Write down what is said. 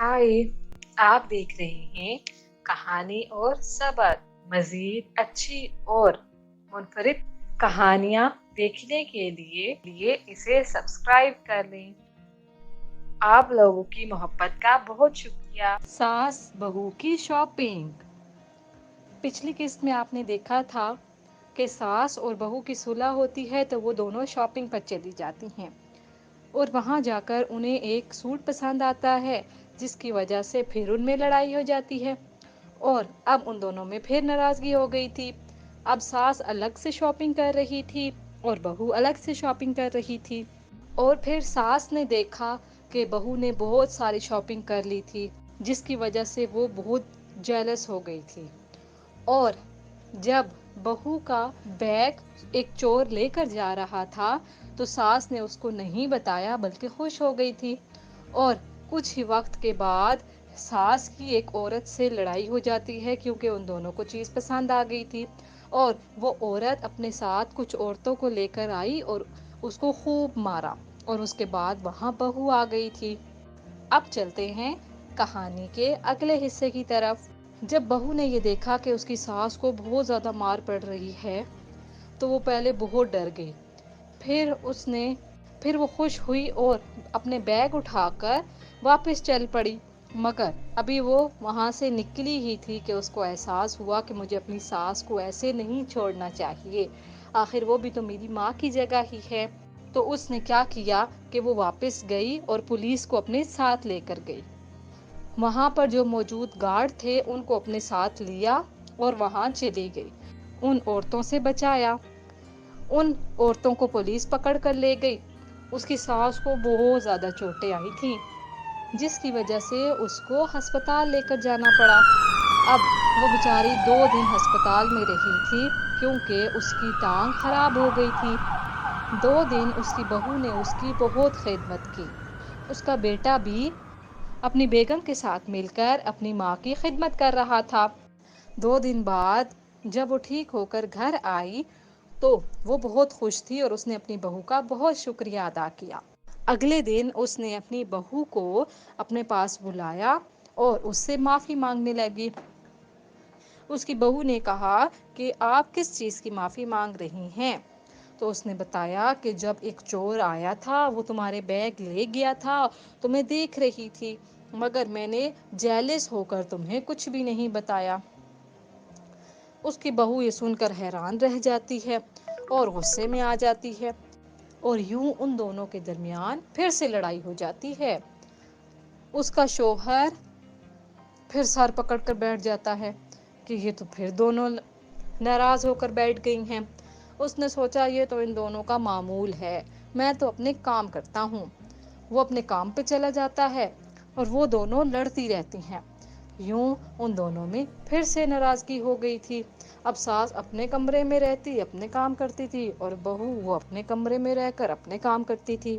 हाय। आप देख रहे हैं कहानी और सबक। मजीद अच्छी और मुनफरिद कहानियाँ देखने के लिए इसे सब्सक्राइब कर लें। आप लोगों की मोहब्बत का बहुत शुक्रिया। सास बहू की शॉपिंग। पिछली किस्त में आपने देखा था कि सास और बहू की सुलह होती है तो वो दोनों शॉपिंग पर चली जाती हैं और वहाँ जाकर उन्हें एक सूट पसंद आता है, जिसकी वजह से फिर उनमें लड़ाई हो जाती है और अब उन दोनों में फिर नाराजगी हो गई थी। अब सास अलग से शॉपिंग कर रही थी और बहू अलग से शॉपिंग कर रही थी। और फिर सास ने देखा कि बहू ने बहुत सारी शॉपिंग कर ली थी, जिसकी वजह से वो बहुत जेलस हो गई थी। और जब बहू का बैग एक चोर लेकर जा रहा था तो सास ने उसको नहीं बताया बल्कि खुश हो गई थी। और कुछ ही वक्त के बाद सास की एक औरत से लड़ाई हो जाती है, क्योंकि उन दोनों को चीज़ पसंद आ गई थी और वो औरत अपने साथ कुछ औरतों को लेकर आई और उसको खूब मारा और उसके बाद वहाँ बहू आ गई थी। अब चलते हैं कहानी के अगले हिस्से की तरफ। जब बहू ने ये देखा कि उसकी सास को बहुत ज़्यादा मार पड़ रही है तो वो पहले बहुत डर गई। फिर वो खुश हुई और अपने बैग उठाकर वापस चल पड़ी। मगर अभी वो वहाँ से निकली ही थी कि उसको एहसास हुआ कि मुझे अपनी सास को ऐसे नहीं छोड़ना चाहिए, आखिर वो भी तो मेरी माँ की जगह ही है। तो उसने क्या किया कि वो वापस गई और पुलिस को अपने साथ लेकर गई। वहाँ पर जो मौजूद गार्ड थे उनको अपने साथ लिया और वहाँ चली गई। उन औरतों से बचाया। उन औरतों को पुलिस पकड़ कर ले गई। उसकी सास को बहुत ज़्यादा चोटें आई थी, जिसकी वजह से उसको अस्पताल लेकर जाना पड़ा। अब वो बेचारी 2 दिन अस्पताल में रही थी, क्योंकि उसकी टांग खराब हो गई थी। 2 दिन उसकी बहू ने उसकी बहुत खिदमत की। उसका बेटा भी अपनी बेगम के साथ मिलकर अपनी माँ की खिदमत कर रहा था। 2 दिन बाद जब वो ठीक होकर घर आई तो वो बहुत खुश थी और उसने अपनी बहू का बहुत शुक्रिया अदा किया। अगले दिन उसने अपनी बहू को अपने पास बुलाया और उससे माफ़ी मांगने लगी। उसकी बहू ने कहा कि आप किस चीज़ की माफ़ी मांग रही हैं? तो उसने बताया कि जब एक चोर आया था वो तुम्हारे बैग ले गया था तो मैं देख रही थी, मगर मैंने जेलस होकर तुम्हें कुछ भी नहीं बताया। उसकी बहू ये सुनकर हैरान रह जाती है और गुस्से में आ जाती है और यूं उन दोनों के दरमियान फिर से लड़ाई हो जाती है। उसका शौहर फिर सर पकड़ कर बैठ जाता है कि ये तो फिर दोनों नाराज होकर बैठ गई हैं। उसने सोचा ये तो इन दोनों का मामूल है, मैं तो अपने काम करता हूँ। वो अपने काम पे चला जाता है और वो दोनों लड़ती रहती हैं। यूं उन दोनों में फिर से नाराजगी हो गई थी। अब सास अपने कमरे में रहती अपने काम करती थी और बहू वो अपने कमरे में रहकर अपने काम करती थी।